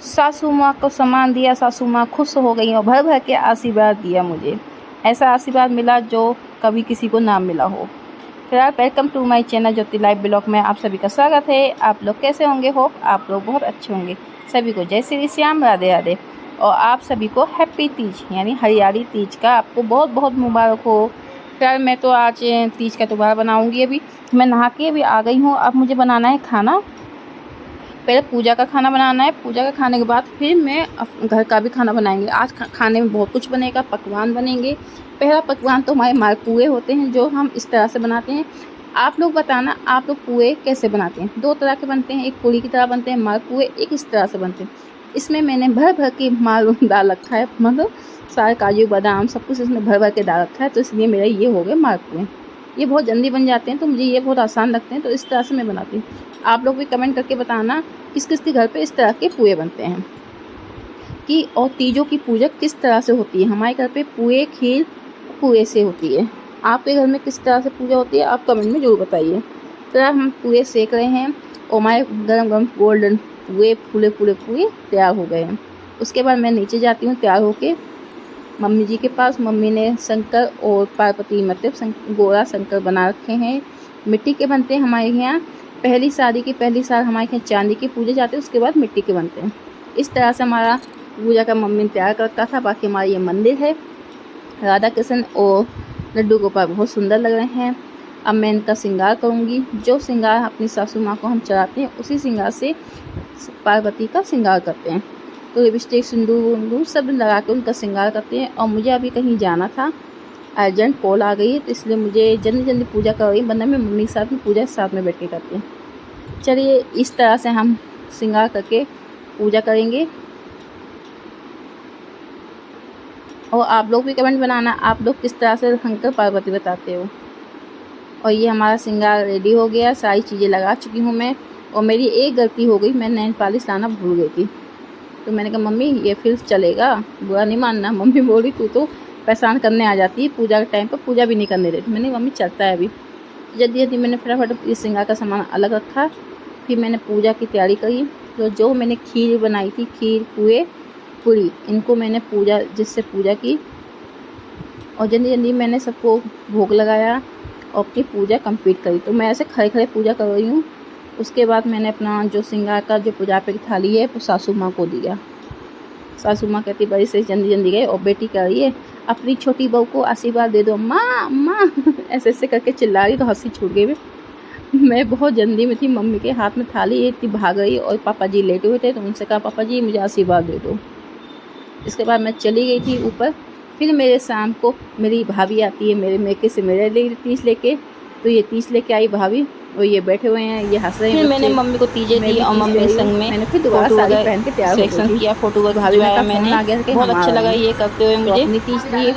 सासू माँ को सामान दिया, सासू माँ खुश हो गई और भर भर के आशीर्वाद दिया मुझे। ऐसा आशीर्वाद मिला जो कभी किसी को ना मिला हो। फिलहाल welcome to my channel Jyoti live blog में आप सभी का स्वागत है। आप लोग कैसे होंगे? होप आप लोग बहुत अच्छे होंगे। सभी को जय श्री श्याम, राधे राधे। और आप सभी को हैप्पी तीज यानी हरियाली तीज का आपको बहुत बहुत मुबारक हो। फिलहाल मैं तो आज तीज का त्योहार बनाऊँगी। अभी मैं नहा के अभी आ गई हूँ। अब मुझे बनाना है खाना। पहले पूजा का खाना बनाना है, पूजा का खाने के बाद फिर मैं घर का भी खाना बनाएंगे। आज खाने में बहुत कुछ बनेगा, पकवान बनेंगे। पहला पकवान तो हमारे मालपुए होते हैं जो हम इस तरह से बनाते हैं। आप लोग बताना आप लोग पुए कैसे बनाते हैं? दो तरह के बनते हैं, एक पूरी की तरह बनते हैं मालपुए, एक इस तरह से बनते हैं। इसमें मैंने भर भर के माल डाल रखा है, मतलब सारे काजू बादाम सब कुछ इसमें भर भर के डाल रखा है, तो इसलिए मेरा ये हो गए मालपुए। ये बहुत जल्दी बन जाते हैं तो मुझे ये बहुत आसान लगते हैं, तो इस तरह से मैं बनाती हूँ। आप लोग भी कमेंट करके बताना किस किस के घर पे इस तरह के पुए बनते हैं कि और तीजों की पूजा किस तरह से होती है। हमारे घर पे पुए खीर पुए से होती है। आपके घर में किस तरह से पूजा होती है आप कमेंट में ज़रूर बताइए। तो हम पुए सेक रहे हैं और हमारे गरम गरम गोल्डन पुए फूले फूले पुए तैयार हो गए हैं। उसके बाद मैं नीचे जाती हूँ तैयार होके मम्मी जी के पास। मम्मी ने शंकर और पार्वती मतलब गोरा शंकर बना रखे हैं। मिट्टी के बनते हैं हमारे यहाँ। पहली शादी की पहली साल हमारे यहाँ चांदी के पूजे जाते हैं, उसके बाद मिट्टी के बनते हैं। इस तरह से हमारा पूजा का मम्मी ने तैयार करता था। बाकी हमारा ये मंदिर है। राधा कृष्ण और लड्डू गोपाल बहुत सुंदर लग रहे हैं। अब मैं इनका श्रृंगार करूँगी। जो श्रृंगार अपनी सासू माँ को हम चढ़ाते हैं उसी श्रृंगार से पार्वती का श्रृंगार करते हैं। तो लिपस्टिक सिंदूर सब लगा के उनका श्रृंगार करते हैं। और मुझे अभी कहीं जाना था, अर्जेंट कॉल आ गई है, तो इसलिए मुझे जल्दी जल्दी पूजा कर रही, वरना मैं मम्मी के साथ में पूजा साथ में बैठ के करती हूँ। चलिए इस तरह से हम श्रृंगार करके पूजा करेंगे। और आप लोग भी कमेंट बनाना आप लोग किस तरह से शंकर पार्वती बताते हो। और ये हमारा श्रृंगार रेडी हो गया, सारी चीज़ें लगा चुकी हूँ मैं। और मेरी एक गलती हो गई, मैं नेल पॉलिश लाना भूल गई थी। तो मैंने कहा मम्मी ये फिर चलेगा, बुरा नहीं मानना। मम्मी बोली तू तो परेशान करने आ जाती है, पूजा के टाइम पर पूजा भी नहीं करने देती। मैंने मम्मी चलता है अभी। जल्दी जल्दी मैंने फटाफट इस श्रृंगार का सामान अलग रखा। फिर मैंने पूजा की तैयारी करी। तो जो मैंने खीर बनाई थी, खीर पुए पूरी, इनको मैंने पूजा जिससे पूजा की। और जल्दी जल्दी मैंने सबको भोग लगाया और अपनी पूजा कंप्लीट करी। तो मैं ऐसे खड़े खड़े पूजा कर रही हूँ। उसके बाद मैंने अपना जो श्रृंगार का जो पूजा पे थाली है वो सासू माँ को दिया। सासू माँ कहती बड़ी से जल्दी जल्दी गए और बेटी कह रही है अपनी छोटी बहू को आशीर्वाद दे दो माँ माँ ऐसे ऐसे करके चिल्ला रही। तो हंसी छूट गई। मैं बहुत जल्दी में थी, मम्मी के हाथ में थाली इतनी भाग गई और पापा जी लेटे हुए थे, तो उनसे कहा पापा जी मुझे आशीर्वाद दे दो। इसके बाद मैं चली गई थी ऊपर। फिर मेरे शाम को मेरी भाभी आती है मेरे मेके से मेरे लिए तीज लेके। तो ये तीज लेके आई भाभी और ये बैठे हुए हैं, ये हंस रहे हैं। फिर मैंने मम्मी को तीजे दी और मम्मी ने संग में मैंने फिर दोबारा साड़ी पहन के तैयार सेक्शन किया, फोटो भाभी खिंचवाया का मैंने। फोन आ गया कि बहुत अच्छा लगा ये करते हुए मुझे। अपनी तीज दी